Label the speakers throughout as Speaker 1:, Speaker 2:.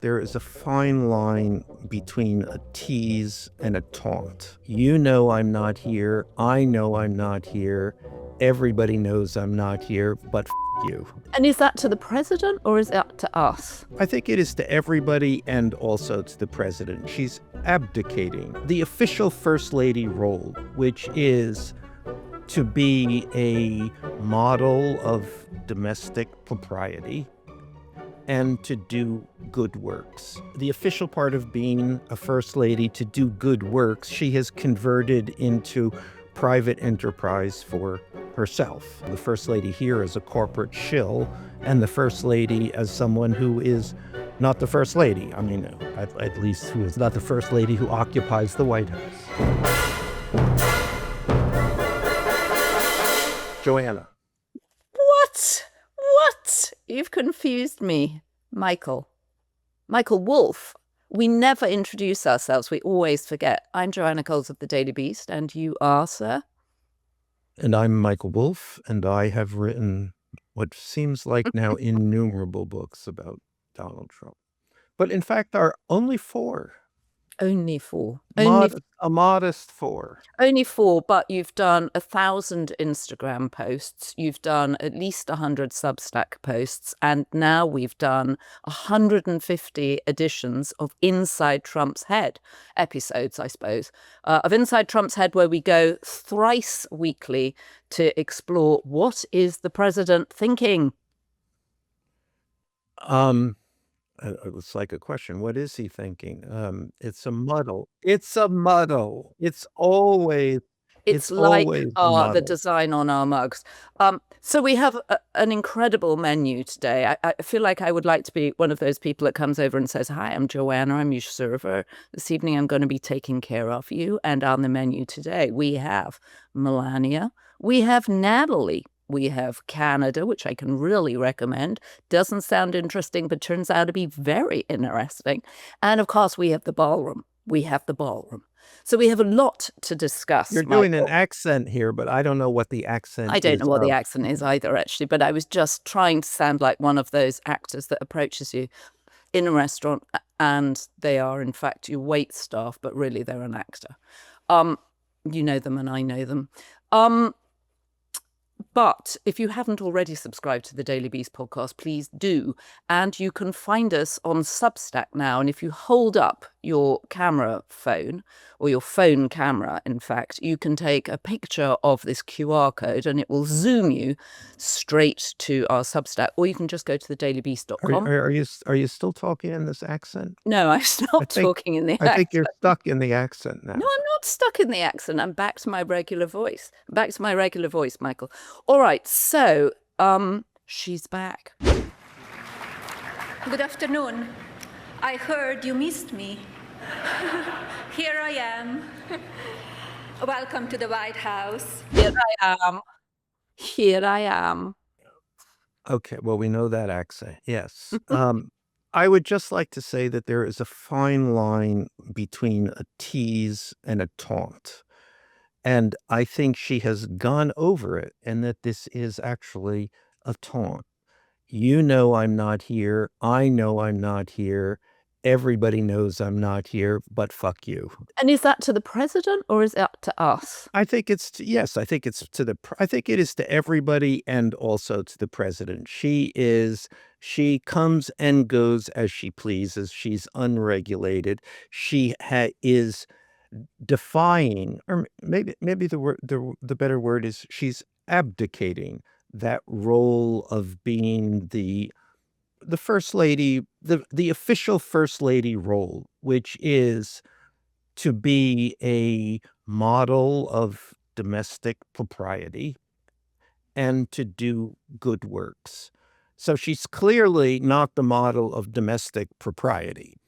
Speaker 1: There is a fine line between a tease and a taunt. You know I'm not here. I know I'm not here. Everybody knows I'm not here, but you.
Speaker 2: And is that to the president or is that to us?
Speaker 1: I think it is to everybody and also to the president. She's abdicating the official first lady role, which is to be a model of domestic propriety and to do good works. The official part of being a first lady, to do good works, she has converted into private enterprise for herself. The first lady here is a corporate shill, and the first lady as someone who is not the first lady. I mean, at least who is not the first lady who occupies the White House. Joanna.
Speaker 2: What? You've confused me. Michael Wolff. We never introduce ourselves. We always forget. I'm Joanna Coles of the Daily Beast, and you are, sir?
Speaker 1: And I'm Michael Wolff, and I have written what seems like now innumerable books about Donald Trump. But in fact, there are only four.
Speaker 2: Only four.
Speaker 1: A modest four.
Speaker 2: Only four, but you've done 1,000 Instagram posts. You've done at least 100 Substack posts. And now we've done 150 editions of Inside Trump's Head episodes, I suppose, of Inside Trump's Head, where we go thrice weekly to explore what is the president thinking.
Speaker 1: It's like a question. What is he thinking? It's a muddle. It's a muddle. It's always
Speaker 2: like
Speaker 1: always a muddle.
Speaker 2: The design on our mugs. So we have an incredible menu today. I feel like I would like to be one of those people that comes over and says, "Hi, I'm Joanna. I'm your server. This evening I'm going to be taking care of you." And on the menu today, we have Melania. We have Natalie. We have Canada, which I can really recommend. Doesn't sound interesting, but turns out to be very interesting. And of course, we have the Ballroom. So we have a lot to discuss.
Speaker 1: You're doing an accent here, but I don't know what the accent is.
Speaker 2: I don't know what the accent is either, actually, but I was just trying to sound like one of those actors that approaches you in a restaurant and they are, in fact, your wait staff, but really they're an actor. You know them and I know them. But if you haven't already subscribed to the Daily Beast podcast, please do. And you can find us on Substack now. And if you hold up your camera phone, or your phone camera, in fact, you can take a picture of this QR code and it will zoom you straight to our Substack. Or you can just go to thedailybeast.com.
Speaker 1: Are you still talking in this accent?
Speaker 2: No, I'm stopped talking in the accent.
Speaker 1: I think you're stuck in the accent now.
Speaker 2: No, I'm not stuck in the accent. I'm back to my regular voice. Michael. All right, so she's back.
Speaker 3: Good afternoon. I heard you missed me. Here I am. Welcome to the White House.
Speaker 2: Here I am.
Speaker 1: Okay, well, we know that accent. Yes. I would just like to say that there is a fine line between a tease and a taunt. And I think she has gone over it, and that this is actually a taunt. You know I'm not here. I know I'm not here. Everybody knows I'm not here, but fuck you.
Speaker 2: And is that to the president or is that to us?
Speaker 1: I think it's I think it is to everybody and also to the president. She comes and goes as she pleases. She's unregulated. She is defying, or maybe the better word is she's abdicating that role of being the first lady, the official first lady role, which is to be a model of domestic propriety and to do good works. So she's clearly not the model of domestic propriety,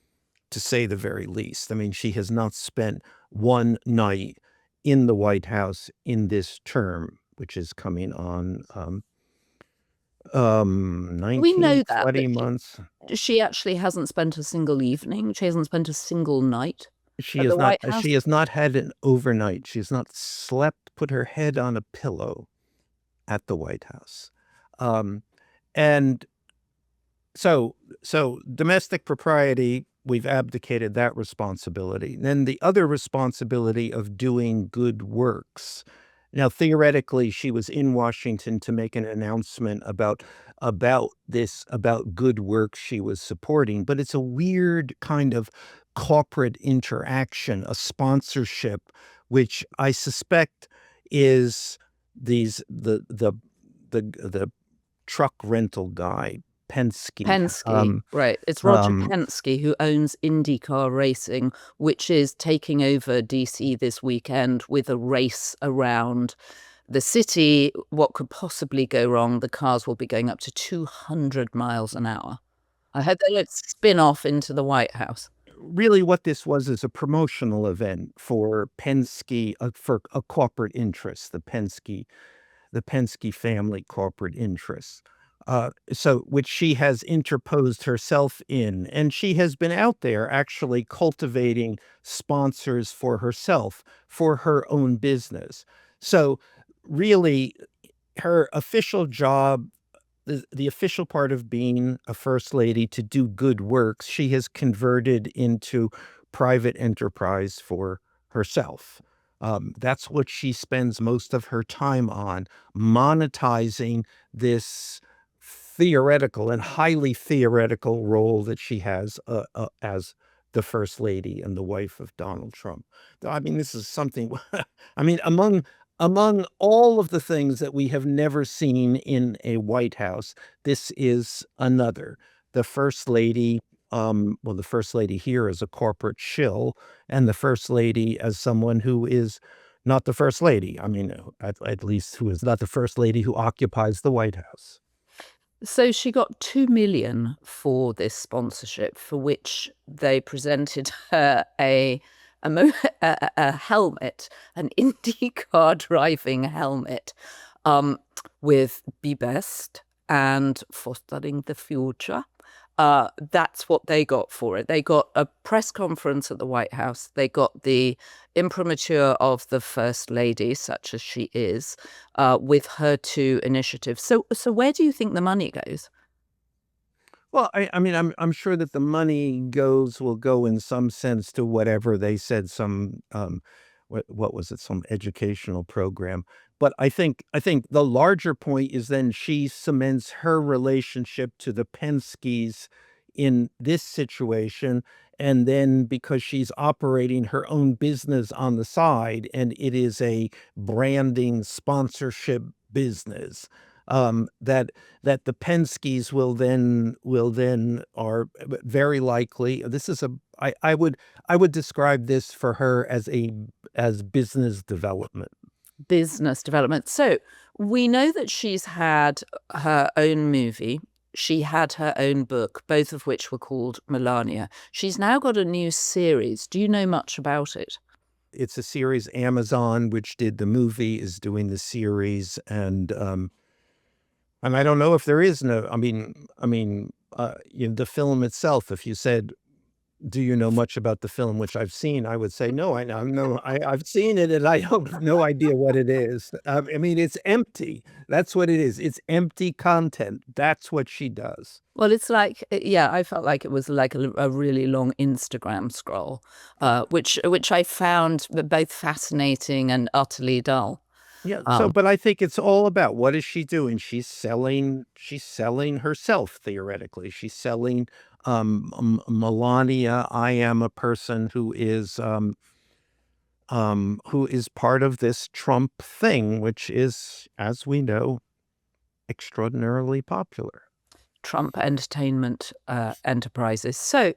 Speaker 1: to say the very least. I mean, she has not spent one night in the White House in this term, which is coming on 19,
Speaker 2: we know that
Speaker 1: 20 months.
Speaker 2: She actually hasn't spent a single evening. She hasn't spent a single night.
Speaker 1: She has not had an overnight. She has not slept, put her head on a pillow at the White House. And So domestic propriety, we've abdicated that responsibility. Then the other responsibility of doing good works. Now, theoretically, she was in Washington to make an announcement about good work she was supporting, but it's a weird kind of corporate interaction, a sponsorship, which I suspect is the truck rental guy, Penske.
Speaker 2: Penske, right. It's Roger Penske who owns IndyCar Racing, which is taking over DC this weekend with a race around the city. What could possibly go wrong? The cars will be going up to 200 miles an hour. I hope they don't spin off into the White House.
Speaker 1: Really, what this was is a promotional event for Penske, for a corporate interest, the Penske family corporate interests. Which she has interposed herself in, and she has been out there actually cultivating sponsors for herself, for her own business. So really, her official job, the official part of being a first lady, to do good works, she has converted into private enterprise for herself. That's what she spends most of her time on, monetizing this theoretical and highly theoretical role that she has as the first lady and the wife of Donald Trump. I mean, this is something. I mean, among all of the things that we have never seen in a White House, this is another. The first lady, well, the first lady here is a corporate shill, and the first lady as someone who is not the first lady. I mean, at least who is not the first lady who occupies the White House.
Speaker 2: So she got 2 million for this sponsorship, for which they presented her a helmet, an IndyCar driving helmet, with "Be Best" and "For Studying the Future." That's what they got for it. They got a press conference at the White House. They got the imprimatur of the First Lady, such as she is, with her 2 initiatives. So where do you think the money goes?
Speaker 1: Well, I mean, I'm sure that the money will go in some sense to whatever they said, some, what was it? Some educational program. But I think the larger point is then she cements her relationship to the Penskes in this situation, and then because she's operating her own business on the side, and it is a branding sponsorship business, that the Penskes will then are very likely. This is a I would describe this for her as business development.
Speaker 2: Business development. So we know that she's had her own movie. She had her own book, both of which were called Melania. She's now got a new series. Do you know much about it?
Speaker 1: It's a series. Amazon, which did the movie, is doing the series, and I don't know if there is no. The film itself. If you said, "Do you know much about the film?" which I've seen, I would say, "No, I know. I've seen it, and I have no idea what it is." I mean, it's empty. That's what it is. It's empty content. That's what she does.
Speaker 2: Well, it's like, yeah, I felt like it was like a really long Instagram scroll, which I found both fascinating and utterly dull.
Speaker 1: Yeah.
Speaker 2: Um,
Speaker 1: But I think it's all about what is she doing? She's selling herself theoretically. She's selling Melania. I am a person who is part of this Trump thing, which is, as we know, extraordinarily popular.
Speaker 2: Trump Entertainment Enterprises. So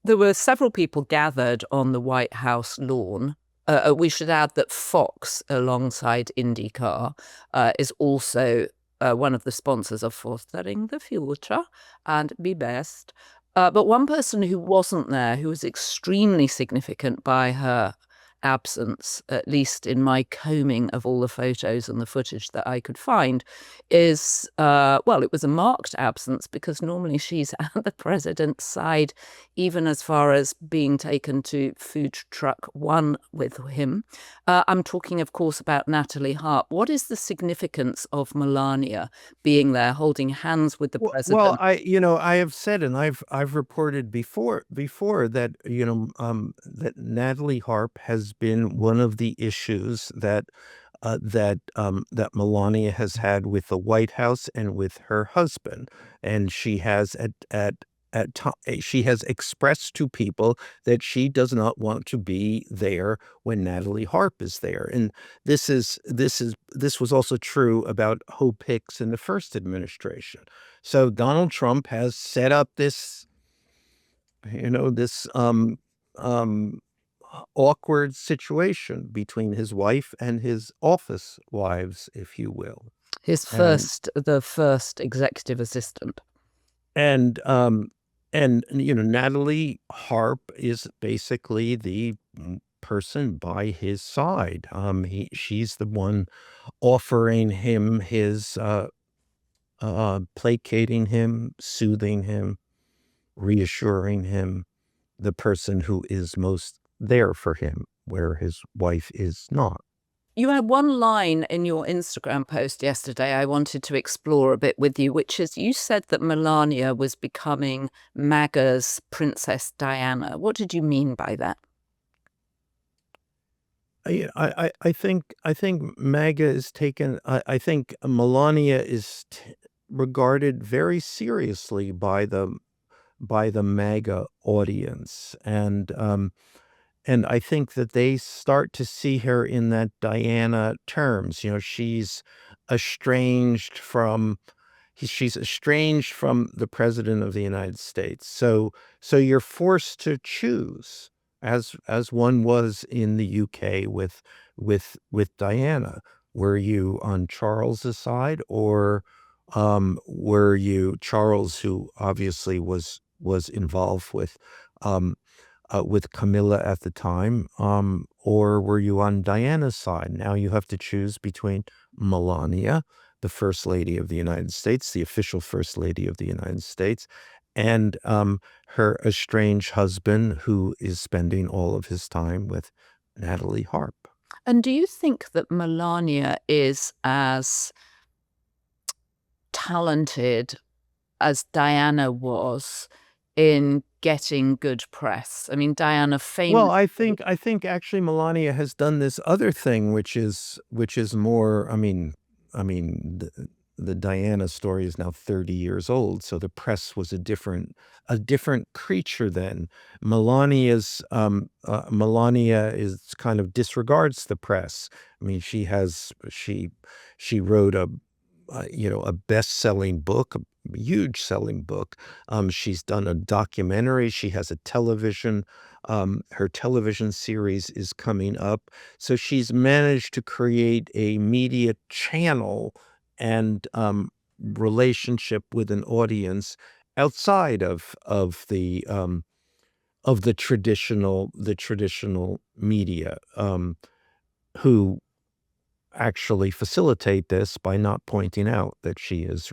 Speaker 2: there were several people gathered on the White House lawn. We should add that Fox, alongside IndyCar, is also one of the sponsors of For Studying the Future and Be Best. But one person who wasn't there, who was extremely significant by her absence, at least in my combing of all the photos and the footage that I could find, is, well, it was a marked absence because normally she's at the president's side, even as far as being taken to food truck one with him. I'm talking, of course, about Natalie Harp. What is the significance of Melania being there, holding hands with the
Speaker 1: Well,
Speaker 2: president?
Speaker 1: I have said, and I've reported before that, that Natalie Harp has been one of the issues that Melania has had with the White House and with her husband, and she has she has expressed to people that she does not want to be there when Natalie Harp is there, and this was also true about Hope Hicks in the first administration. So Donald Trump has set up this, this um, awkward situation between his wife and his office wives, if you will. And
Speaker 2: The first executive assistant.
Speaker 1: and Natalie Harp is basically the person by his side. She's the one offering him his placating him, soothing him, reassuring him, the person who is most there for him, where his wife is not.
Speaker 2: You had one line in your Instagram post yesterday I wanted to explore a bit with you, which is you said that Melania was becoming MAGA's Princess Diana. What did you mean by that?
Speaker 1: I think MAGA is taken. I think Melania is regarded very seriously by the MAGA audience, and I think that they start to see her in that Diana terms. She's estranged from she's estranged from the president of the United States. So you're forced to choose, as one was in the UK with Diana. Were you on Charles's side, or were you Charles, who obviously was involved with Camilla at the time, or were you on Diana's side? Now you have to choose between Melania, the First Lady of the United States, the official First Lady of the United States, and her estranged husband, who is spending all of his time with Natalie Harp.
Speaker 2: And do you think that Melania is as talented as Diana was in getting good press? I mean, Diana
Speaker 1: Well,
Speaker 2: famously.
Speaker 1: I think actually Melania has done this other thing, which is more. The Diana story is now 30 years old, so the press was a different creature then. Melania is kind of disregards the press. I mean, she wrote a best-selling book, a huge selling book. She's done a documentary. She has a television. Her television series is coming up. So she's managed to create a media channel and relationship with an audience outside of the traditional media, who actually facilitate this by not pointing out that she has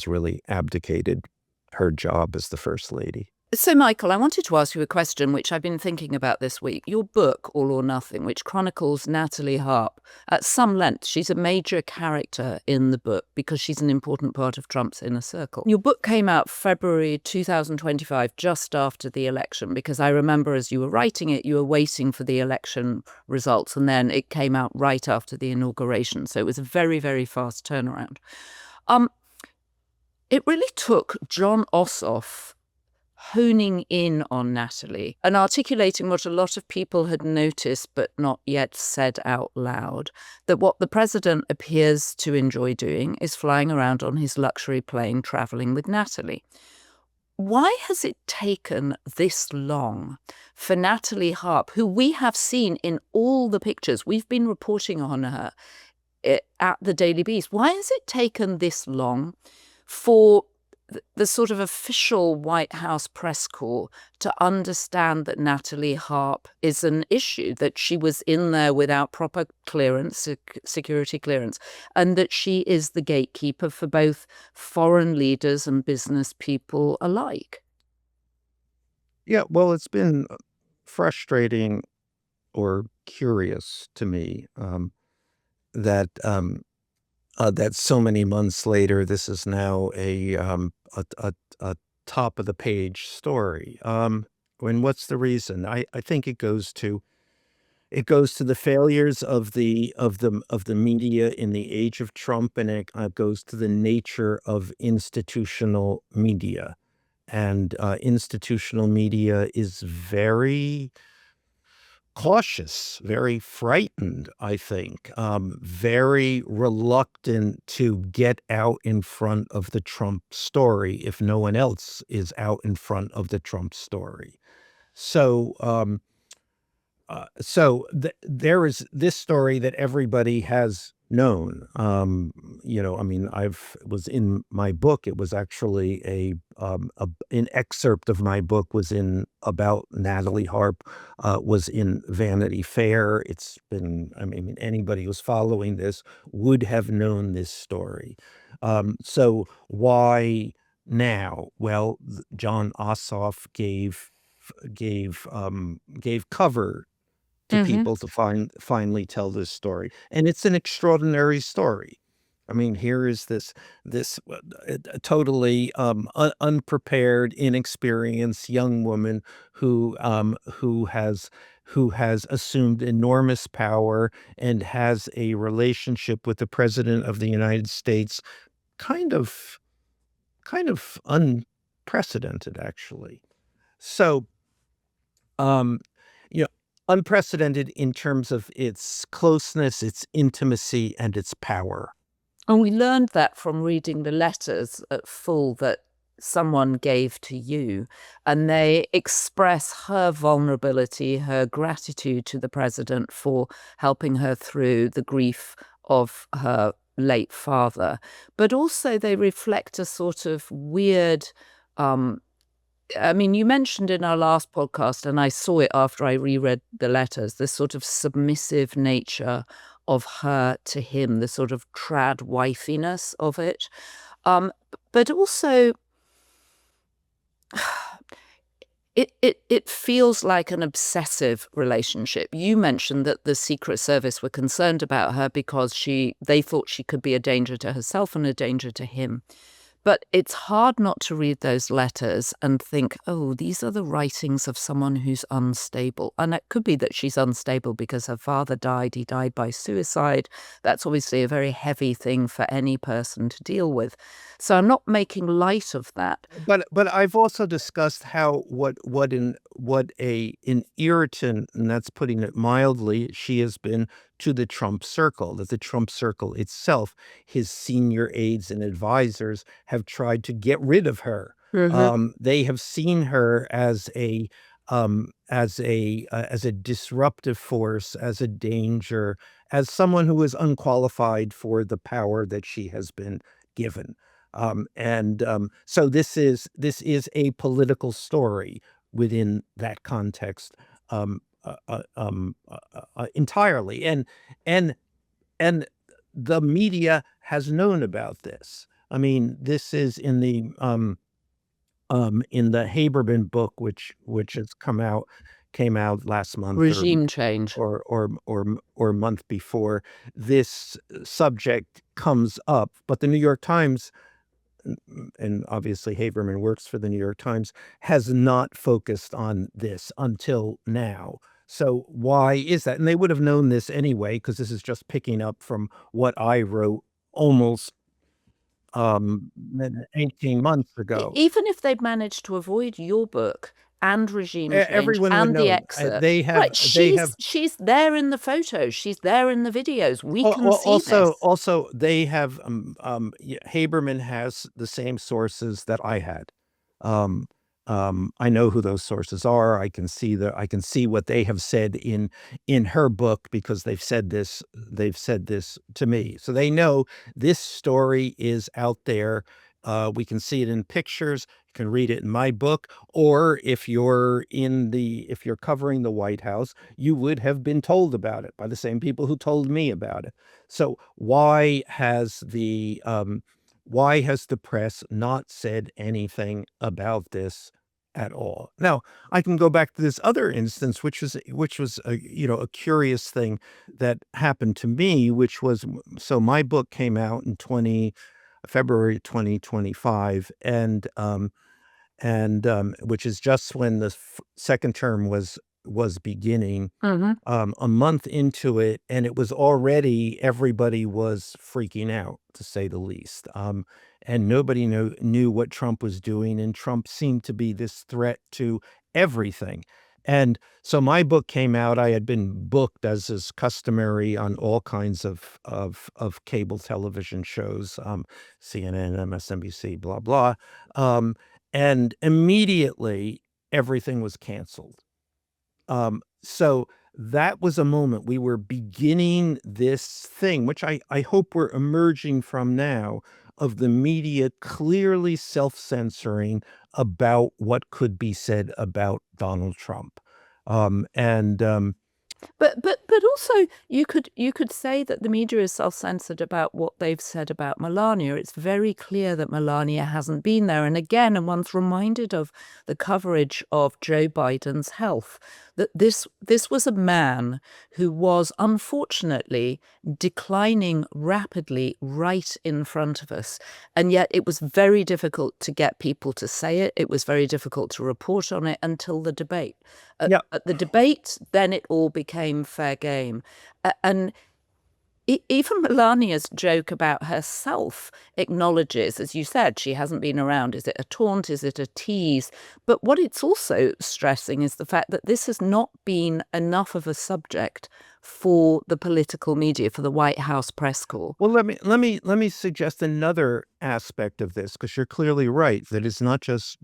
Speaker 1: really abdicated her job as the first lady.
Speaker 2: So, Michael, I wanted to ask you a question which I've been thinking about this week. Your book, All or Nothing, which chronicles Natalie Harp at some length. She's a major character in the book because she's an important part of Trump's inner circle. Your book came out February 2025, just after the election, because I remember as you were writing it, you were waiting for the election results, and then it came out right after the inauguration. So it was a very, very fast turnaround. It really took John Ossoff honing in on Natalie and articulating what a lot of people had noticed but not yet said out loud, that what the president appears to enjoy doing is flying around on his luxury plane traveling with Natalie. Why has it taken this long for Natalie Harp, who we have seen in all the pictures, we've been reporting on her at the Daily Beast, why has it taken this long for the sort of official White House press corps to understand that Natalie Harp is an issue, that she was in there without proper clearance, security clearance, and that she is the gatekeeper for both foreign leaders and business people alike?
Speaker 1: Yeah, well, it's been frustrating or curious to me that that so many months later, this is now a top of the page story. And what's the reason? I think it goes to the failures of the media in the age of Trump, and it goes to the nature of institutional media. And institutional media is very cautious, very frightened, I think, very reluctant to get out in front of the Trump story if no one else is out in front of the Trump story. So, there is this story that everybody has known. I mean, I've was in my book. It was actually an excerpt of my book was in about Natalie Harp, was in Vanity Fair. It's been, I mean, anybody who's following this would have known this story. So why now? Well, John Ossoff gave cover to
Speaker 2: Hmm.
Speaker 1: people to finally tell this story, and it's an extraordinary story. I mean, here is this totally unprepared, inexperienced young woman who has assumed enormous power and has a relationship with the president of the United States, kind of unprecedented, actually. So, um, you know, unprecedented in terms of its closeness, its intimacy, and its power.
Speaker 2: And we learned that from reading the letters at full that someone gave to you, and they express her vulnerability, her gratitude to the president for helping her through the grief of her late father. But also they reflect a sort of weird, I mean, you mentioned in our last podcast, and I saw it after I reread the letters, this sort of submissive nature of her to him, the sort of trad wifiness of it. But also, it feels like an obsessive relationship. You mentioned that the Secret Service were concerned about her because they thought she could be a danger to herself and a danger to him. But it's hard not to read those letters and think, oh, these are the writings of someone who's unstable. And it could be that she's unstable because her father died. He died by suicide. That's obviously a very heavy thing for any person to deal with. So I'm not making light of that.
Speaker 1: But I've also discussed how an irritant, and that's putting it mildly, she has been to the Trump circle, that the Trump circle itself, his senior aides and advisors have tried to get rid of her.
Speaker 2: Mhm.
Speaker 1: They have seen her as a disruptive force, as a danger, as someone who is unqualified for the power that she has been given. So this is a political story within that context, entirely, and and the media has known about this. I mean, this is in the Haberman book, which has came out last month
Speaker 2: Regime change.
Speaker 1: or month before. This subject comes up, but the New York Times, and obviously Haberman works for the New York Times, has not focused on this until now. So why is that? And they would have known this anyway, because this is just picking up from what I wrote almost 18 months ago.
Speaker 2: Even if they'd managed to avoid your book and regime change
Speaker 1: Everyone would
Speaker 2: and the
Speaker 1: know.
Speaker 2: excerpt,
Speaker 1: They
Speaker 2: right?
Speaker 1: have
Speaker 2: She's there in the photos. She's there in the videos. We can see this.
Speaker 1: also they have Haberman has the same sources that I had. Um, I know who those sources are. I can see what they have said in her book, because they've said this to me. So they know this story is out there, We can see it in pictures. You can read it in my book, or if you're covering the White House, you would have been told about it by the same people who told me about it. So why has the press not said anything about this at all? Now, I can go back to this other instance, which was a curious thing that happened to me, which was, so my book came out in February 2025, and which is just when the second term was beginning,
Speaker 2: Mhm.
Speaker 1: a month into it, and it was already, everybody was freaking out, to say the least. And nobody knew what Trump was doing, and Trump seemed to be this threat to everything. And so my book came out. I had been booked, as is customary, on all kinds of cable television shows, CNN, MSNBC, blah blah, and immediately everything was canceled. So that was a moment we were beginning this thing, which I hope we're emerging from now, of the media clearly self-censoring about what could be said about Donald Trump. And
Speaker 2: But also you could say that the media is self-censored about what they've said about Melania. It's very clear that Melania hasn't been there. And again, and one's reminded of the coverage of Joe Biden's health, that this was a man who was unfortunately declining rapidly right in front of us. And yet it was very difficult to get people to say it. It was very difficult to report on it until the debate.
Speaker 1: yeah,
Speaker 2: At the debate, then it all became fair game. And even Melania's joke about herself acknowledges, as you said, she hasn't been around. Is it a taunt? Is it a tease? But what it's also stressing is the fact that this has not been enough of a subject for the political media, for the White House press corps.
Speaker 1: well, let me suggest another aspect of this, because you're clearly right that it's not just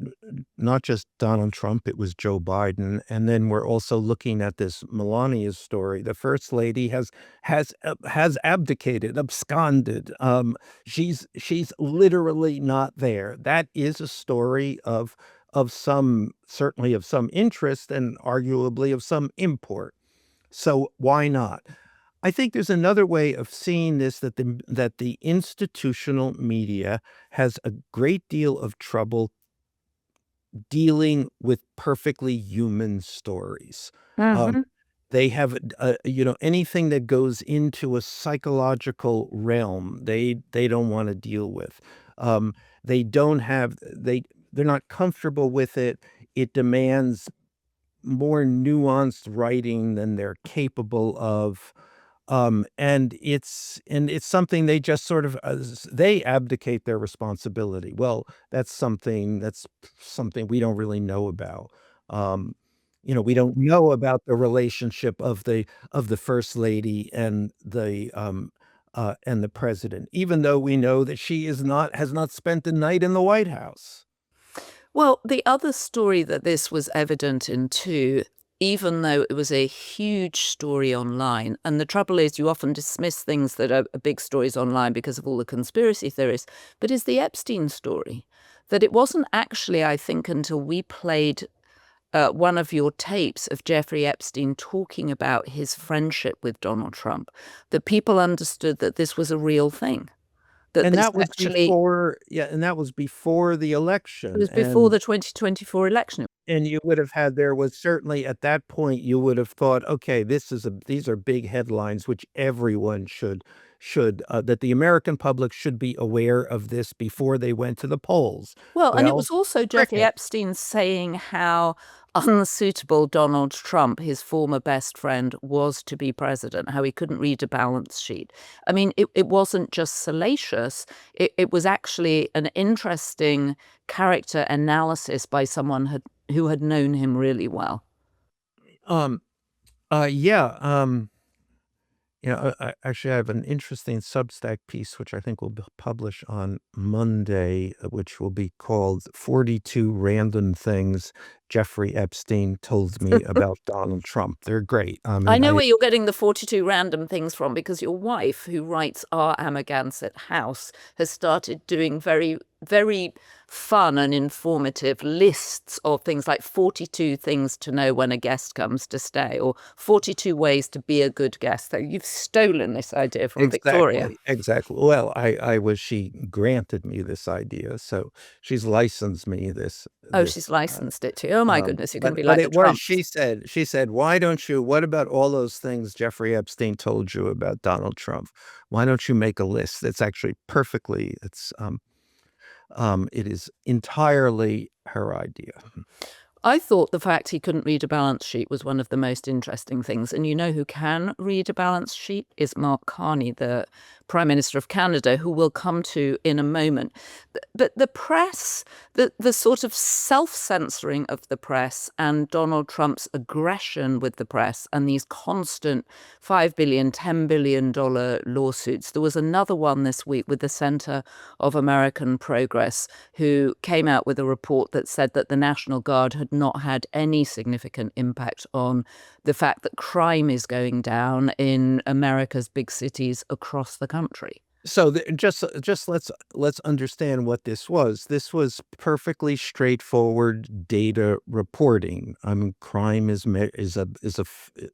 Speaker 1: Donald Trump, it was Joe Biden, and then we're also looking at this Melania story. The first lady has abdicated, absconded. She's literally not there. That is a story of some, certainly of some interest, and arguably of some import. So why not? I think there's another way of seeing this, that the institutional media has a great deal of trouble dealing with perfectly human stories. Um,
Speaker 2: Mhm.
Speaker 1: they have, anything that goes into a psychological realm, they don't want to deal with. They don't have they're not comfortable with it. It demands more nuanced writing than they're capable of. And it's something they just sort of, they abdicate their responsibility. Well, that's something we don't really know about. Um, we don't know about the relationship of the first lady and the president, even though we know that she has not spent the night in the White House.
Speaker 2: Well, the other story that this was evident in too, even though it was a huge story online, and the trouble is you often dismiss things that are big stories online because of all the conspiracy theories, but is the Epstein story. That it wasn't actually, I think, until we played one of your tapes of Jeffrey Epstein talking about his friendship with Donald Trump that people understood that this was a real thing. That
Speaker 1: And
Speaker 2: this
Speaker 1: that was
Speaker 2: actually
Speaker 1: before the
Speaker 2: it
Speaker 1: election,
Speaker 2: was before the 2024 election.
Speaker 1: and you would have had there was certainly, at that point, you would have thought, "Okay, these are big headlines, which everyone that the American public should be aware of this before they went to the polls."
Speaker 2: Well, and it
Speaker 1: Well,
Speaker 2: was also Jeffrey
Speaker 1: cricket.
Speaker 2: Epstein saying how unsuitable Donald Trump, his former best friend, was to be president, how he couldn't read a balance sheet. I mean, it wasn't just salacious, it was actually an interesting character analysis by someone who had known him really well.
Speaker 1: Um, yeah, actually, I have an interesting Substack piece, which I think will publish on Monday, which will be called 42 Random Things Jeffrey Epstein told me about Donald Trump. They're great. I
Speaker 2: I
Speaker 1: mean,
Speaker 2: know where you're getting the 42 random things from, because your wife, who writes our Amagansett House, has started doing very, very fun and informative lists of things like 42 things to know when a guest comes to stay, or 42 ways to be a good guest. So you've stolen this idea from Victoria.
Speaker 1: Exactly. Well, she granted me this idea, so she's licensed me this.
Speaker 2: Oh, she's licensed it to you. Oh my goodness, you're going to be
Speaker 1: But
Speaker 2: like the
Speaker 1: it was,
Speaker 2: Trumps.
Speaker 1: she said, what about all those things Jeffrey Epstein told you about Donald Trump? Why don't you make a list? It's actually perfectly, it is entirely her idea.
Speaker 2: I thought the fact he couldn't read a balance sheet was one of the most interesting things. And you know who can read a balance sheet is Mark Carney, the Prime Minister of Canada, who we'll come to in a moment. But the press, the sort of self-censoring of the press and Donald Trump's aggression with the press and these constant $5 billion, $10 billion lawsuits. There was another one this week with the Center of American Progress, who came out with a report that said that the National Guard had not had any significant impact on the fact that crime is going down in America's big cities across the country.
Speaker 1: So just let's understand what this was. This was perfectly straightforward data reporting. Crime is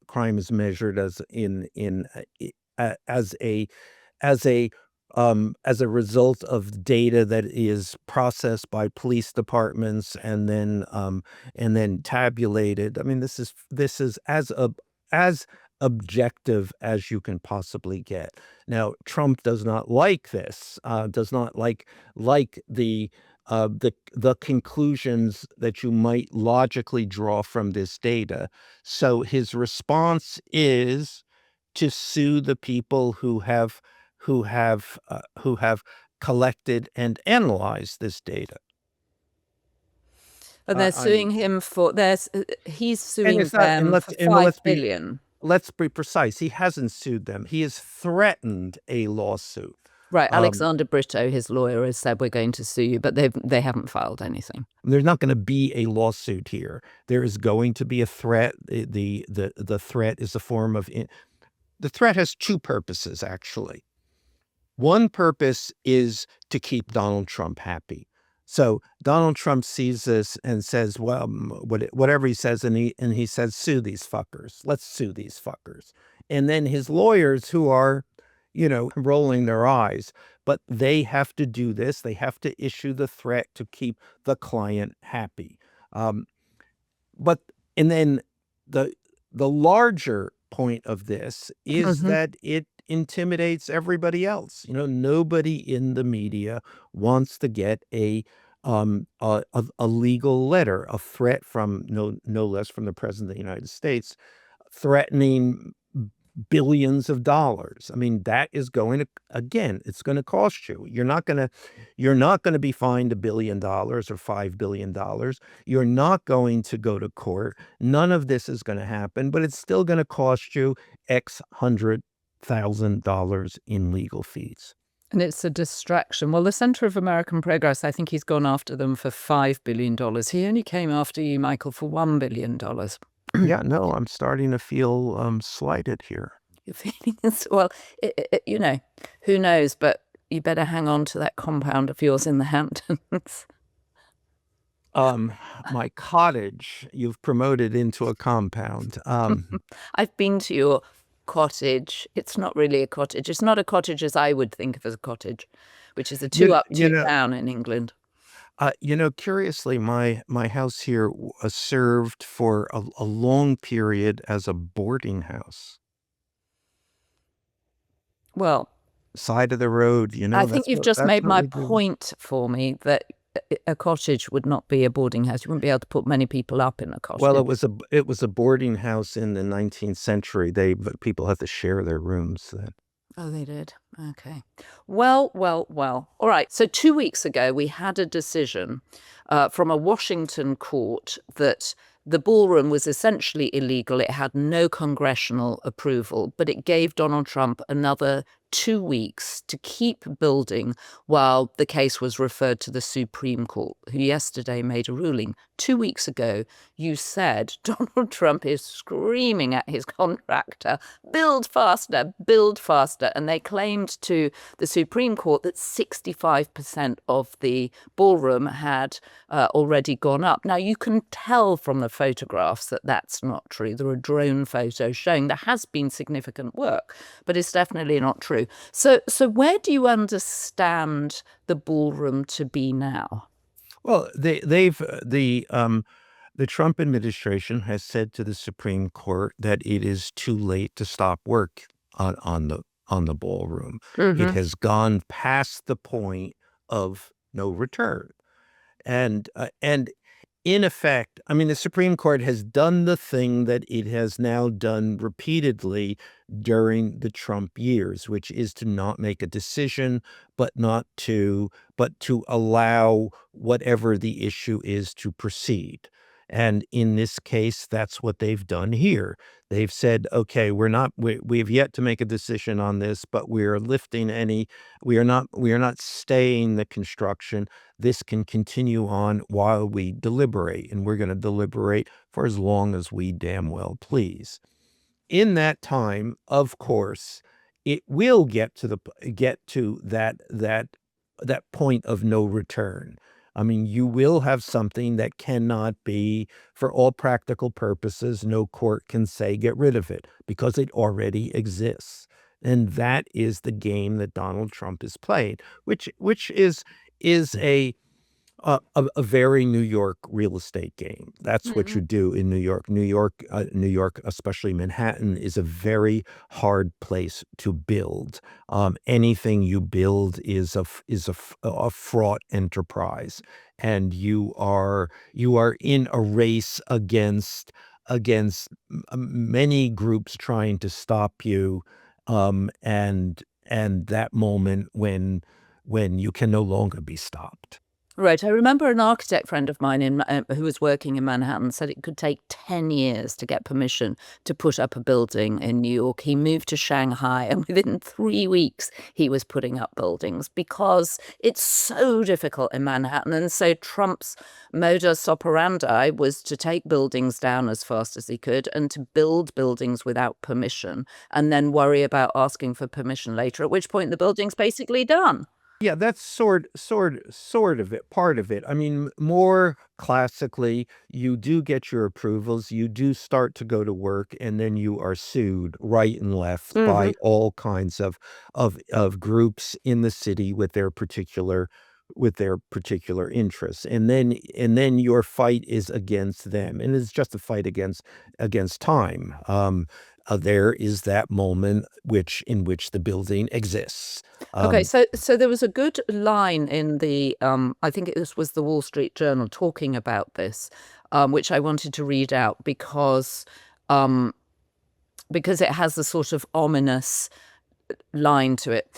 Speaker 1: crime is measured as as a result of data that is processed by police departments and then tabulated. I mean, this is as objective as you can possibly get. Now, Trump does not like this. Does not like the conclusions that you might logically draw from this data. So his response is to sue the people who have collected and analyzed this data.
Speaker 2: And they're suing him for he's suing
Speaker 1: it's not,
Speaker 2: them for $5 billion.
Speaker 1: Let's be precise. He hasn't sued them. He has threatened a lawsuit.
Speaker 2: Right. Alexander Brito, his lawyer, has said, we're going to sue you, but they haven't filed anything.
Speaker 1: There's not going to be a lawsuit here. There is going to be a threat. The threat is a form of the threat has two purposes, actually. One purpose is to keep Donald Trump happy. So Donald Trump sees this and says, well, whatever he says, and he says, sue these fuckers. Let's sue these fuckers. And then his lawyers, who are, rolling their eyes, but they have to do this. They have to issue the threat to keep the client happy. And then the larger point of this is that it intimidates everybody else. Nobody in the media wants to get a legal letter, a threat from no less from the President of the United States, threatening billions of dollars. I mean, that is going to, again, it's going to cost you. You're not going to be fined $1 billion or $5 billion. You're not going to go to court. None of this is going to happen, but it's still going to cost you X $100,000 in legal fees.
Speaker 2: And it's a distraction. Well, the Center of American Progress, I think he's gone after them for $5 billion. He only came after you, Michael, for $1 billion.
Speaker 1: Yeah, no, I'm starting to feel slighted here.
Speaker 2: You're feeling this? Well, who knows? But you better hang on to that compound of yours in the Hamptons.
Speaker 1: My cottage, you've promoted into a compound.
Speaker 2: I've been to your cottage. It's not really a cottage. It's not a cottage as I would think of as a cottage, which is a two up, two down in England.
Speaker 1: Curiously, my house here served for a long period as a boarding house.
Speaker 2: Well,
Speaker 1: side of the road,
Speaker 2: I think you've just made my point for me that a cottage would not be a boarding house. You wouldn't be able to put many people up in a cottage.
Speaker 1: Well, it was a boarding house in the 19th century. People had to share their rooms then.
Speaker 2: Oh, they did. Okay. Well. All right. So 2 weeks ago, we had a decision from a Washington court that the ballroom was essentially illegal. It had no congressional approval, but it gave Donald Trump another 2 weeks to keep building while the case was referred to the Supreme Court, who yesterday made a ruling. 2 weeks ago, you said Donald Trump is screaming at his contractor, build faster, and they claimed to the Supreme Court that 65% of the ballroom had already gone up. Now, you can tell from the photographs that that's not true. There are drone photos showing there has been significant work, but it's definitely not true. So where do you understand the ballroom to be now?
Speaker 1: Well, the Trump administration has said to the Supreme Court that it is too late to stop work on the ballroom. It has gone past the point of no return. And in effect, I mean, the Supreme Court has done the thing that it has now done repeatedly during the Trump years, which is to not make a decision, but to allow whatever the issue is to proceed. And in this case, that's what they've done here. They've said, okay, we've yet to make a decision on this, but we are not staying the construction. This can continue on while we deliberate, and we're going to deliberate for as long as we damn well please. In that time, of course, it will get to that point of no return. I mean, you will have something that cannot be, for all practical purposes, no court can say get rid of it because it already exists. And that is the game that Donald Trump is playing, which is a very New York real estate game. That's what you do in New York. New York, especially Manhattan, is a very hard place to build. Anything you build is a fraught enterprise, and you are in a race against many groups trying to stop you, and that moment when you can no longer be stopped.
Speaker 2: Right. I remember an architect friend of mine who was working in Manhattan said it could take 10 years to get permission to put up a building in New York. He moved to Shanghai, and within 3 weeks, he was putting up buildings because it's so difficult in Manhattan. And so Trump's modus operandi was to take buildings down as fast as he could and to build buildings without permission and then worry about asking for permission later, at which point the building's basically done.
Speaker 1: Yeah, that's sort of it, part of it. I mean, more classically, you do get your approvals, you do start to go to work, and then you are sued right and left by all kinds of groups in the city with their particular interests. And then your fight is against them, and it's just a fight against time. There is that moment in which the building exists.
Speaker 2: Okay, so there was a good line in the I think this was the Wall Street Journal talking about this, which I wanted to read out because it has a sort of ominous line to it.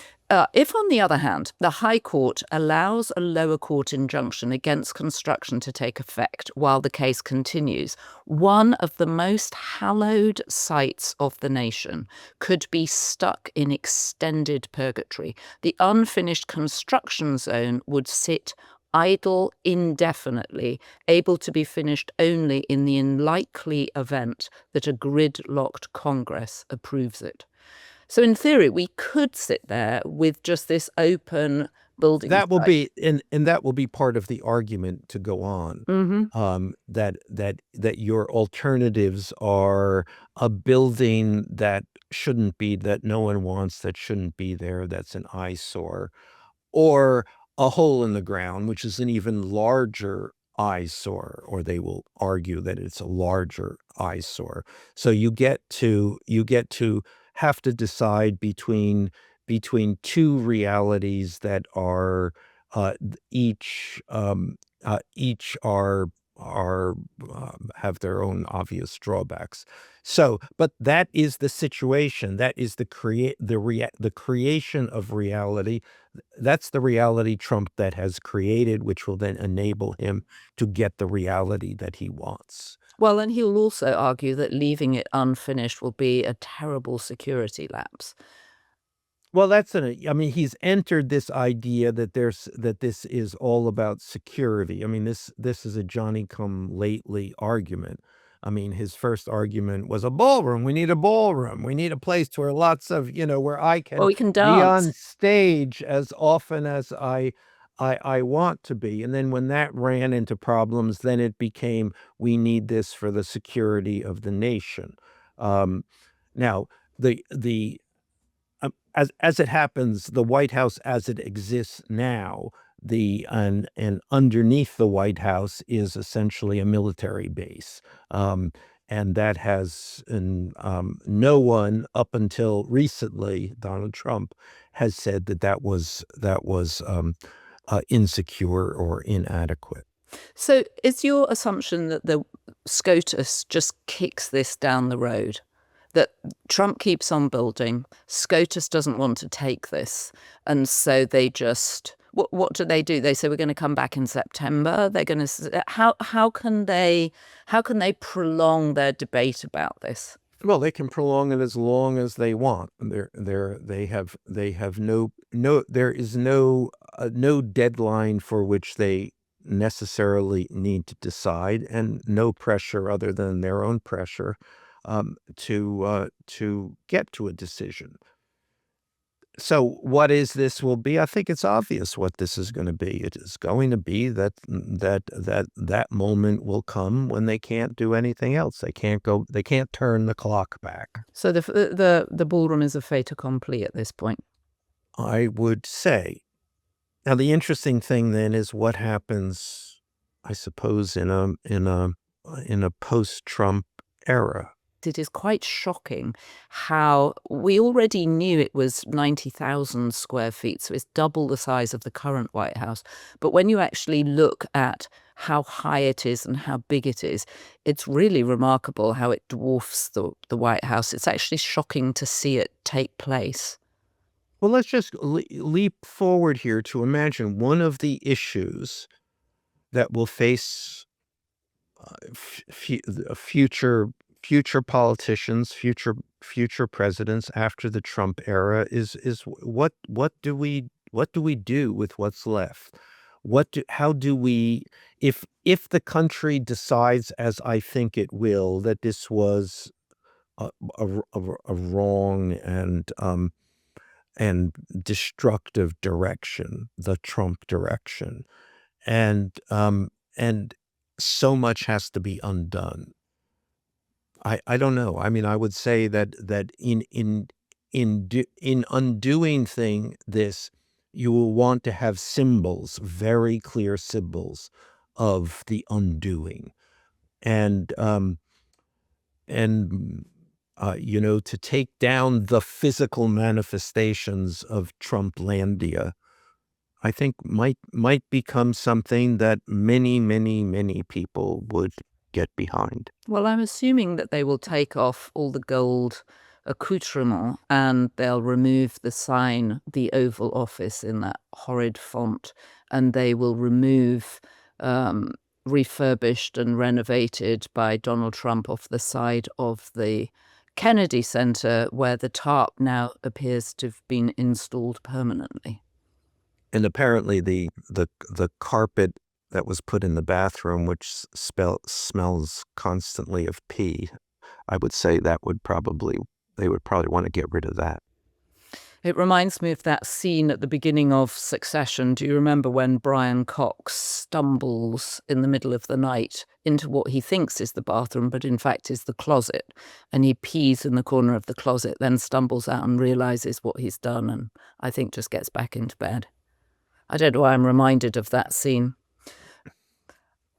Speaker 2: If, on the other hand, the High Court allows a lower court injunction against construction to take effect while the case continues, one of the most hallowed sites of the nation could be stuck in extended purgatory. The unfinished construction zone would sit idle indefinitely, able to be finished only in the unlikely event that a gridlocked Congress approves it. So in theory, we could sit there with just this open building
Speaker 1: That will
Speaker 2: site.
Speaker 1: be and that will be part of the argument to go on. That your alternatives are a building that no one wants, that shouldn't be there, that's an eyesore, or a hole in the ground, which is an even larger eyesore, or they will argue that it's a larger eyesore. So you get to have to decide between two realities that are each have their own obvious drawbacks. So, but that is the situation. That is the creation of reality. That's the reality Trump that has created, which will then enable him to get the reality that he wants.
Speaker 2: Well, and he'll also argue that leaving it unfinished will be a terrible security lapse.
Speaker 1: Well, I mean, he's entered this idea that this is all about security. I mean, this is a Johnny-come-lately argument. I mean, his first argument was a ballroom. We need a ballroom. We need a place where lots of, where I
Speaker 2: Well,
Speaker 1: can
Speaker 2: we can
Speaker 1: be on
Speaker 2: dance.
Speaker 1: stage as often as I want to be. And then when that ran into problems, then it became, we need this for the security of the nation. Um, Now, the as it happens, the White House as it exists now, and underneath the White House is essentially a military base. And that has, and no one up until recently, Donald Trump, has said that was insecure or inadequate.
Speaker 2: So is your assumption that the SCOTUS just kicks this down the road? That Trump keeps on building, SCOTUS doesn't want to take this, and so they just what do? They say we're going to come back in September. They're going to how can they prolong their debate about this?
Speaker 1: Well, they can prolong it as long as they want. They have no there is no deadline for which they necessarily need to decide, and no pressure other than their own pressure to get to a decision. So what is this will be? I think it's obvious what this is going to be. It is going to be that moment will come when they can't do anything else. They can't turn the clock back.
Speaker 2: So the ballroom is a fait accompli at this point.
Speaker 1: I would say. Now the interesting thing then is what happens, I suppose, in a post-Trump era.
Speaker 2: It is quite shocking how we already knew it was 90,000 square feet, so it's double the size of the current White House. But when you actually look at how high it is and how big it is, it's really remarkable how it dwarfs the White House. It's actually shocking to see it take place.
Speaker 1: Well, let's just leap forward here to imagine one of the issues that will face future politicians, future presidents after the Trump era is what do we do with what's left? How do we, if the country decides, as I think it will, that this was a wrong and destructive direction, the Trump direction, and so much has to be undone. I don't know. I mean, I would say that in undoing this, you will want to have symbols, very clear symbols of the undoing, and to take down the physical manifestations of Trumplandia, I think might become something that many, many, many people would get behind.
Speaker 2: Well, I'm assuming that they will take off all the gold accoutrement and they'll remove the sign, the Oval Office in that horrid font, and they will remove refurbished and renovated by Donald Trump off the side of the Kennedy Center, where the tarp now appears to have been installed permanently.
Speaker 1: And apparently the carpet that was put in the bathroom, which smells constantly of pee, I would say they would probably want to get rid of that.
Speaker 2: It reminds me of that scene at the beginning of Succession. Do you remember when Brian Cox stumbles in the middle of the night into what he thinks is the bathroom, but in fact is the closet, and he pees in the corner of the closet, then stumbles out and realizes what he's done, and I think just gets back into bed. I don't know why I'm reminded of that scene.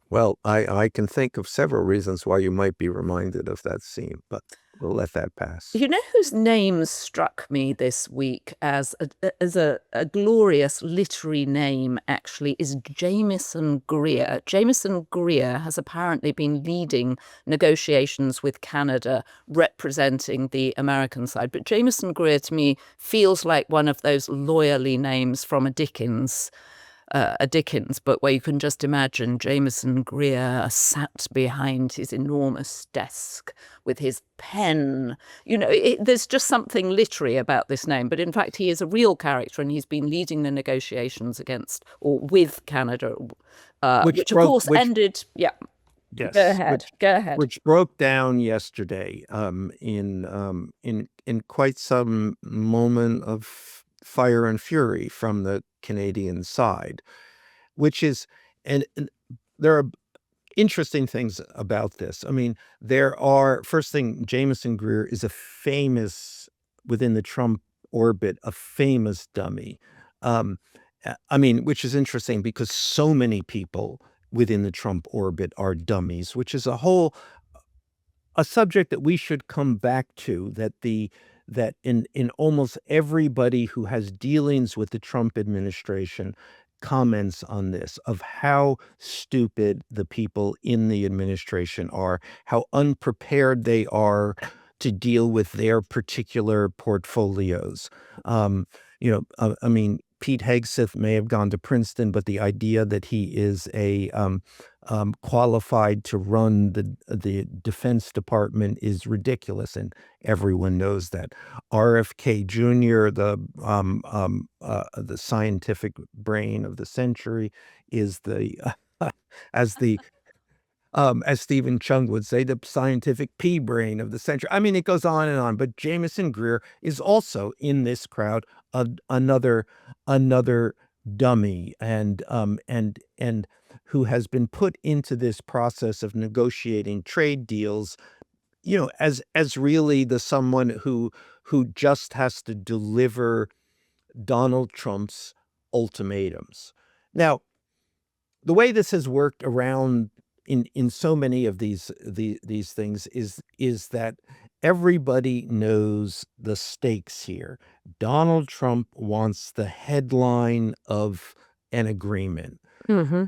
Speaker 1: Well, I can think of several reasons why you might be reminded of that scene, but we'll let that pass.
Speaker 2: You know whose name struck me this week as a glorious literary name, actually, is Jameson Greer. Jameson Greer has apparently been leading negotiations with Canada, representing the American side. But Jameson Greer, to me, feels like one of those lawyerly names from a Dickens a Dickens, but where you can just imagine Jameson Greer sat behind his enormous desk with his pen. There's just something literary about this name, but in fact he is a real character, and he's been leading the negotiations against or with Canada, which of course ended. Yeah,
Speaker 1: yes,
Speaker 2: go ahead.
Speaker 1: which broke down yesterday in quite some moment of fire and fury from the Canadian side, which is, and there are interesting things about this. I mean, first thing, Jameson Greer is within the Trump orbit, a famous dummy. I mean, which is interesting because so many people within the Trump orbit are dummies, which is a subject that we should come back to, that in almost everybody who has dealings with the Trump administration comments on this, of how stupid the people in the administration are, how unprepared they are to deal with their particular portfolios. I mean, Pete Hegseth may have gone to Princeton, but the idea that he is qualified to run the Defense Department is ridiculous, and everyone knows that. RFK Jr., the scientific brain of the century, is as Stephen Chung would say, the scientific pea brain of the century. I mean, it goes on and on. But Jameson Greer is also in this crowd, another dummy, and who has been put into this process of negotiating trade deals, as really the someone who just has to deliver Donald Trump's ultimatums. Now, the way this has worked around in so many of these things is that everybody knows the stakes here. Donald Trump wants the headline of an agreement.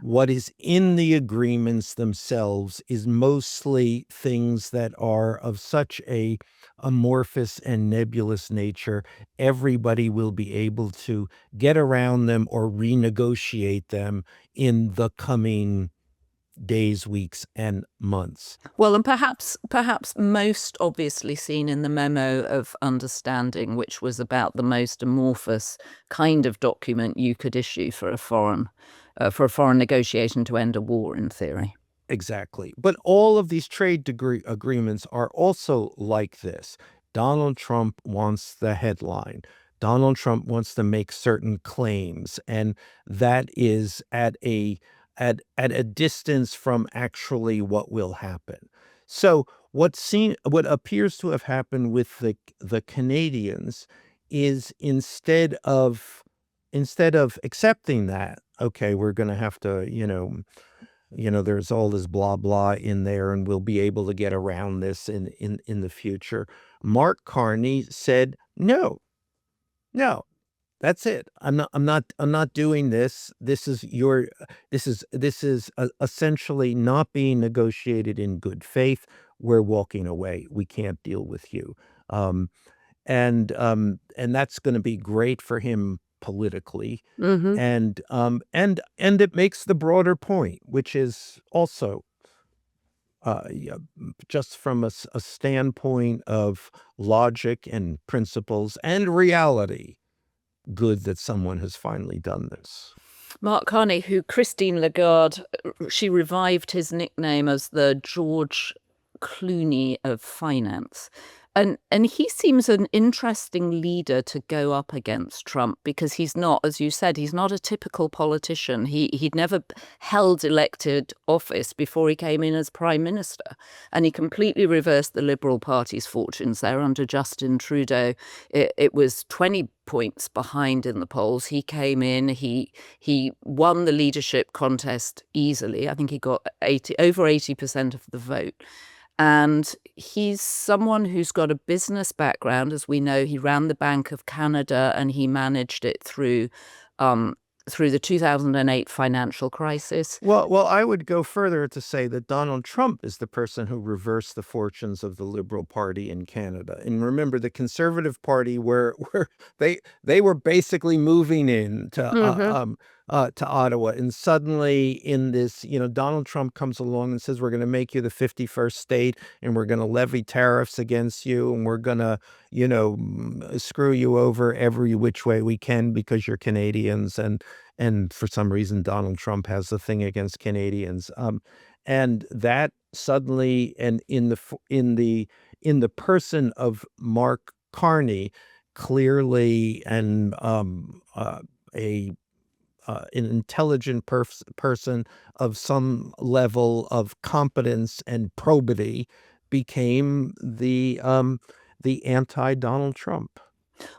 Speaker 1: What is in the agreements themselves is mostly things that are of such a amorphous and nebulous nature, everybody will be able to get around them or renegotiate them in the coming days, weeks, and months.
Speaker 2: Well, and perhaps most obviously seen in the memo of understanding, which was about the most amorphous kind of document you could issue for a foreign negotiation to end a war, in theory.
Speaker 1: Exactly. But all of these trade agreements are also like this. Donald Trump wants the headline. Donald Trump wants to make certain claims, and that is at a distance from actually what will happen. So what appears to have happened with the Canadians is, instead of accepting that, okay, we're going to have to, there's all this blah blah in there, and we'll be able to get around this in the future. Mark Carney said, no, that's it. I'm not doing this. This is essentially not being negotiated in good faith. We're walking away. We can't deal with you. And that's going to be great for him politically. And it makes the broader point, which is also just from a standpoint of logic and principles and reality, good that someone has finally done this.
Speaker 2: Mark Carney, who Christine Lagarde, she revived his nickname as the George Clooney of finance. And he seems an interesting leader to go up against Trump, because he's not, as you said, he's not a typical politician. He'd never held elected office before he came in as prime minister, and he completely reversed the Liberal Party's fortunes there under Justin Trudeau. It was 20 points behind in the polls. He came in, he won the leadership contest easily. I think he got over 80% of the vote. And he's someone who's got a business background. As we know, he ran the Bank of Canada, and he managed it through the 2008 financial crisis.
Speaker 1: Well, I would go further to say that Donald Trump is the person who reversed the fortunes of the Liberal Party in Canada. And remember, the Conservative Party they were basically moving in to to Ottawa. And suddenly in this, Donald Trump comes along and says, we're going to make you the 51st state and we're going to levy tariffs against you and we're going to, screw you over every which way we can because you're Canadians. And for some reason, Donald Trump has a thing against Canadians. And that suddenly, and in the person of Mark Carney, clearly, and a an intelligent person of some level of competence and probity, became the anti-Donald Trump.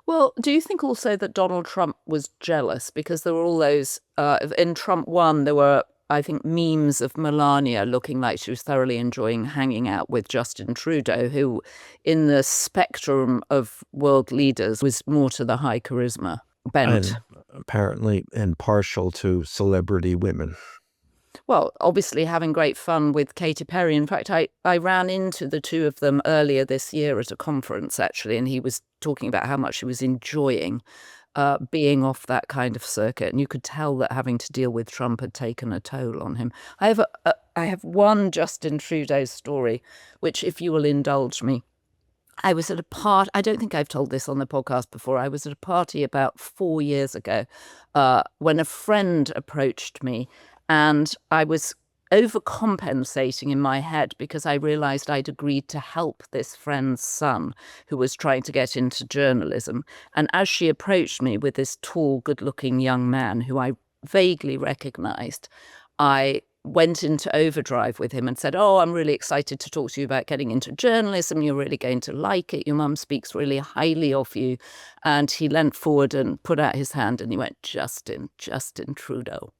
Speaker 2: Well, do you think also that Donald Trump was jealous? Because there were all those, in Trump 1, there were, I think, memes of Melania looking like she was thoroughly enjoying hanging out with Justin Trudeau, who, in the spectrum of world leaders, was more to the high charisma bent.
Speaker 1: And apparently, and partial to celebrity women.
Speaker 2: Well, obviously having great fun with Katy Perry. In fact, I ran into the two of them earlier this year at a conference, actually, and he was talking about how much he was enjoying being off that kind of circuit. And you could tell that having to deal with Trump had taken a toll on him. I have one Justin Trudeau story, which, if you will indulge me, I was at a part. I don't think I've told this on the podcast before. I was at a party about 4 years ago when a friend approached me, and I was overcompensating in my head because I realized I'd agreed to help this friend's son who was trying to get into journalism. And as she approached me with this tall, good-looking young man who I vaguely recognized, I went into overdrive with him and said, "Oh, I'm really excited to talk to you about getting into journalism. You're really going to like it. Your mum speaks really highly of you." And he leant forward and put out his hand and he went, Justin Trudeau.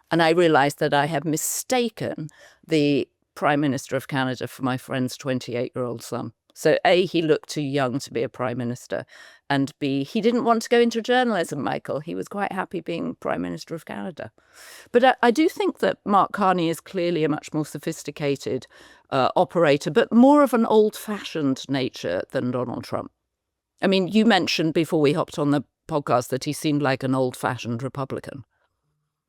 Speaker 2: And I realized that I had mistaken the Prime Minister of Canada for my friend's 28-year-old son. So A, he looked too young to be a Prime Minister, and B, he didn't want to go into journalism, Michael. He was quite happy being Prime Minister of Canada. But I do think that Mark Carney is clearly a much more sophisticated operator, but more of an old-fashioned nature than Donald Trump. I mean, you mentioned before we hopped on the podcast that he seemed like an old-fashioned Republican.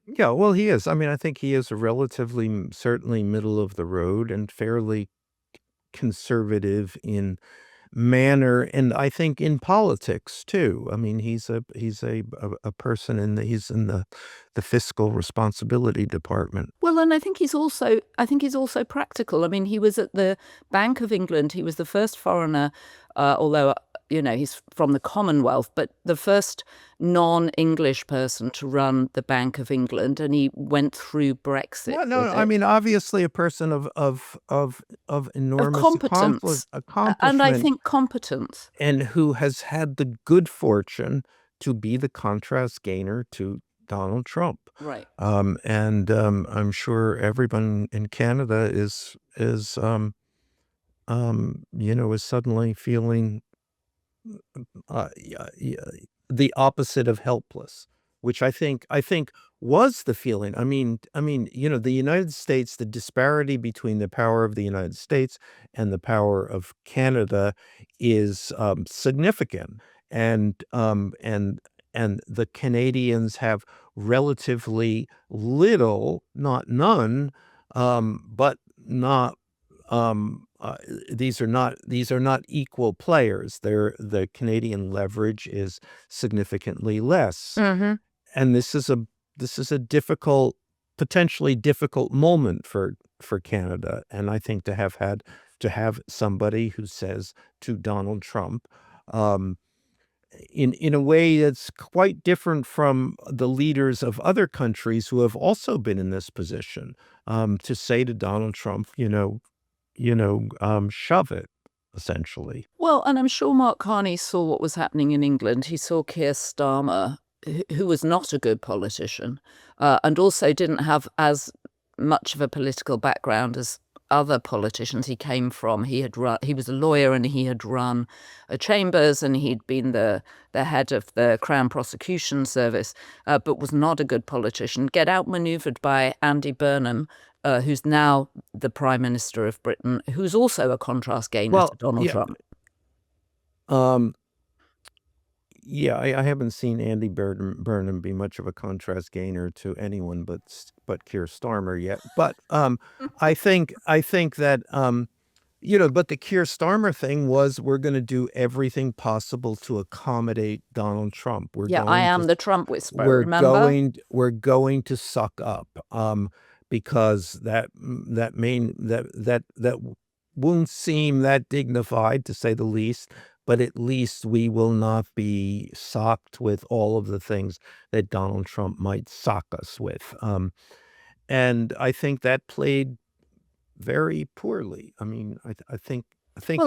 Speaker 1: Yeah, well, he is. I mean, I think he is a relatively, certainly middle of the road and fairly conservative in manner, and I think in politics too. I mean, he's a person he's in the fiscal responsibility department.
Speaker 2: Well, and I think he's also practical. I mean, he was at the Bank of England. He was the first foreigner, although he's from the Commonwealth, but the first non-English person to run the Bank of England, and he went through Brexit.
Speaker 1: Well, no, I mean, obviously a person of enormous
Speaker 2: competence,
Speaker 1: accomplishment,
Speaker 2: and I think competence,
Speaker 1: and who has had the good fortune to be the contrast gainer to Donald Trump.
Speaker 2: right?
Speaker 1: I'm sure everyone in Canada is suddenly feeling the opposite of helpless, which I think was the feeling. I mean, the United States, the disparity between the power of the United States and the power of Canada is significant, and the Canadians have relatively little, not none, but not. These are not equal players. The Canadian leverage is significantly less,
Speaker 2: Mm-hmm.
Speaker 1: and this is a difficult, potentially difficult moment for Canada. And I think to have somebody who says to Donald Trump, in a way that's quite different from the leaders of other countries who have also been in this position, to say to Donald Trump, shove it, essentially.
Speaker 2: Well, and I'm sure Mark Carney saw what was happening in England. He saw Keir Starmer, who was not a good politician, and also didn't have as much of a political background as other politicians he came from. He was a lawyer, and he had run a chambers, and he'd been the head of the Crown Prosecution Service, but was not a good politician. Get outmaneuvered by Andy Burnham, who's now the Prime Minister of Britain, who's also a contrast gainer to Donald Trump.
Speaker 1: Yeah, I haven't seen Andy Burnham be much of a contrast gainer to anyone but Keir Starmer yet. But I think that but the Keir Starmer thing was we're going to do everything possible to accommodate Donald Trump.
Speaker 2: Yeah, I am the Trump whisperer,
Speaker 1: We're
Speaker 2: remember?
Speaker 1: going to suck up because that won't seem that dignified, to say the least, but at least we will not be socked with all of the things that Donald Trump might sock us with. And I think that played very poorly. I mean,
Speaker 2: Well,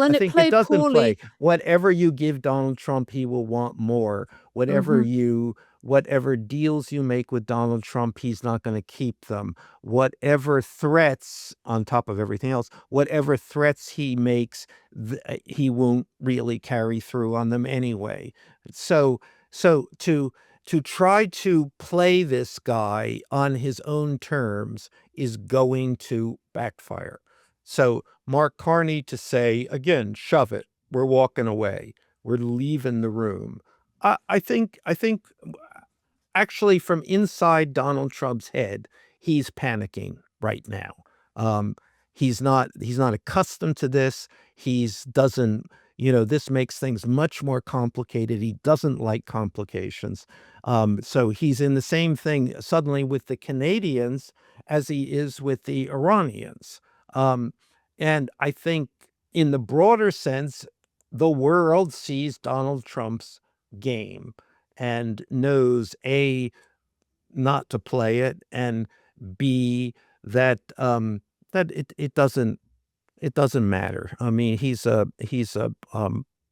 Speaker 2: and
Speaker 1: I
Speaker 2: it
Speaker 1: think it
Speaker 2: played
Speaker 1: doesn't play.
Speaker 2: poorly.
Speaker 1: Whatever you give Donald Trump, he will want more.
Speaker 2: Mhm.
Speaker 1: Whatever deals you make with Donald Trump, he's not going to keep them. Whatever threats, on top of everything else, whatever threats he makes, he won't really carry through on them anyway. So to try to play this guy on his own terms is going to backfire. So Mark Carney to say, again, shove it. We're walking away. We're leaving the room. I think actually from inside Donald Trump's head, he's panicking right now. Um, he's not accustomed to this. He's doesn't, this makes things much more complicated. He doesn't like complications. So he's in the same thing suddenly with the Canadians as he is with the Iranians. Um, and I think in the broader sense, the world sees Donald Trump's game and knows A, not to play it, and B, that it doesn't matter. I mean, he's a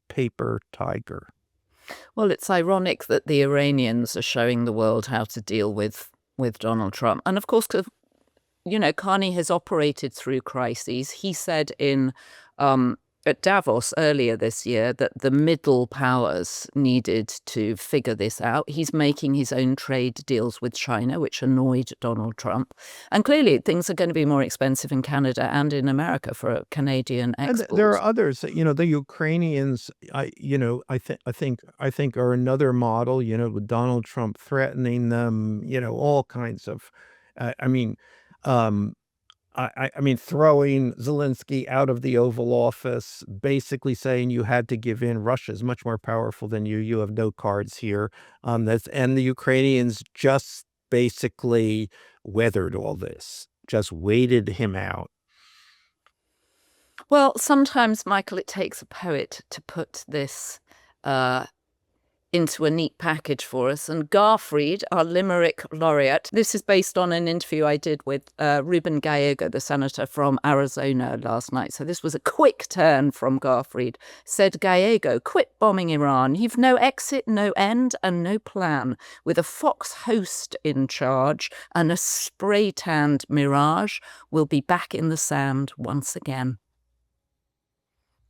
Speaker 1: paper tiger.
Speaker 2: Well, it's ironic that the Iranians are showing the world how to deal with Donald Trump. And of course, Carney has operated through crises. He said at Davos earlier this year that the middle powers needed to figure this out. He's making his own trade deals with China, which annoyed Donald Trump. And clearly things are going to be more expensive in Canada and in America for Canadian
Speaker 1: And there are
Speaker 2: exports.
Speaker 1: others, the Ukrainians, I think are another model, with Donald Trump threatening them, all kinds of, I mean, um, I mean, throwing Zelensky out of the Oval Office, basically saying you had to give in. Russia's much more powerful than you. You have no cards here. And the Ukrainians just basically weathered all this, just waited him out.
Speaker 2: Well, sometimes, Michael, it takes a poet to put this into a neat package for us. And Garfried, our Limerick laureate, this is based on an interview I did with Ruben Gallego, the senator from Arizona last night. So this was a quick turn from Garfried. Said Gallego, quit bombing Iran. You've no exit, no end, and no plan. With a Fox host in charge and a spray-tanned mirage, we'll be back in the sand once again.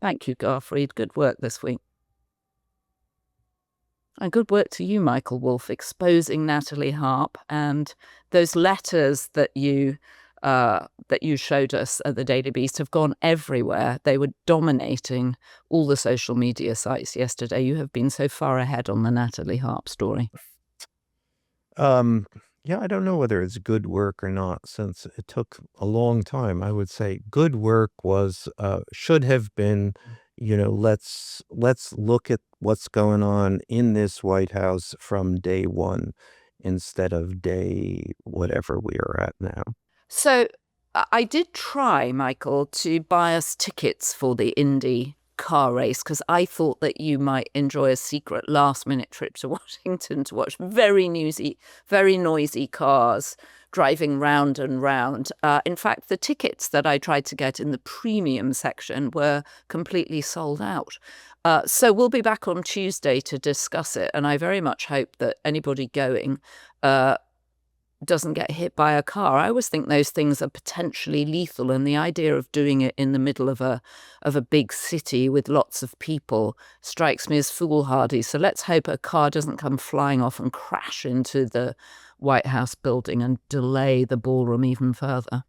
Speaker 2: Thank you, Garfried. Good work this week. And good work to you, Michael Wolff, exposing Natalie Harp and those letters that you showed us at the Daily Beast have gone everywhere. They were dominating all the social media sites yesterday. You have been so far ahead on the Natalie Harp story.
Speaker 1: Yeah, I don't know whether it's good work or not, since it took a long time. I would say good work should have been, let's look at what's going on in this White House from day one instead of day whatever we are at now.
Speaker 2: So I did try, Michael, to buy us tickets for the Indy car race because I thought that you might enjoy a secret last-minute trip to Washington to watch very noisy cars driving round and round. In fact, the tickets that I tried to get in the premium section were completely sold out. So we'll be back on Tuesday to discuss it, and I very much hope that anybody going doesn't get hit by a car. I always think those things are potentially lethal, and the idea of doing it in the middle of a big city with lots of people strikes me as foolhardy. So let's hope a car doesn't come flying off and crash into the White House building and delay the ballroom even further.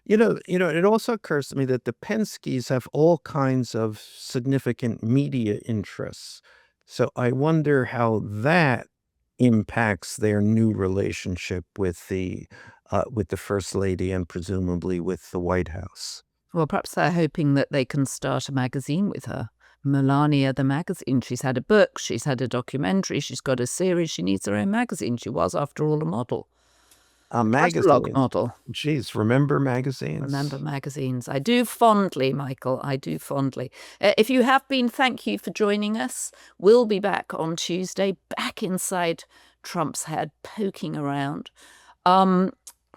Speaker 1: It also occurs to me that the Penskes have all kinds of significant media interests So I wonder how that impacts their new relationship with the First Lady and presumably with the White House.
Speaker 2: Well, perhaps they're hoping that they can start a magazine with her. Melania, the magazine. She's had a book, she's had a documentary, she's got a series. She needs her own magazine. She was, after all, a model. Catalog
Speaker 1: Magazines.
Speaker 2: model.
Speaker 1: Geez, remember magazines?
Speaker 2: Remember magazines. I do fondly, Michael. I do fondly. If you have been, thank you for joining us. We'll be back on Tuesday, back inside Trump's head, poking around. And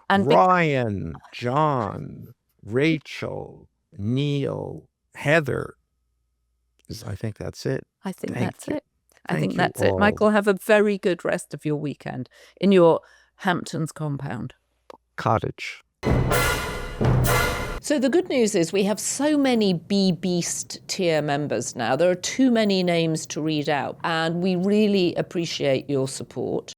Speaker 1: Ryan, John, Rachel, Neil, Heather. I think that's it.
Speaker 2: I think
Speaker 1: Thank
Speaker 2: that's
Speaker 1: you.
Speaker 2: it. I
Speaker 1: Thank
Speaker 2: think
Speaker 1: you
Speaker 2: that's it.
Speaker 1: all.
Speaker 2: Michael, have a very good rest of your weekend in your Hamptons compound.
Speaker 1: Cottage.
Speaker 2: So the good news is we have so many B-Beast tier members now. There are too many names to read out, and we really appreciate your support.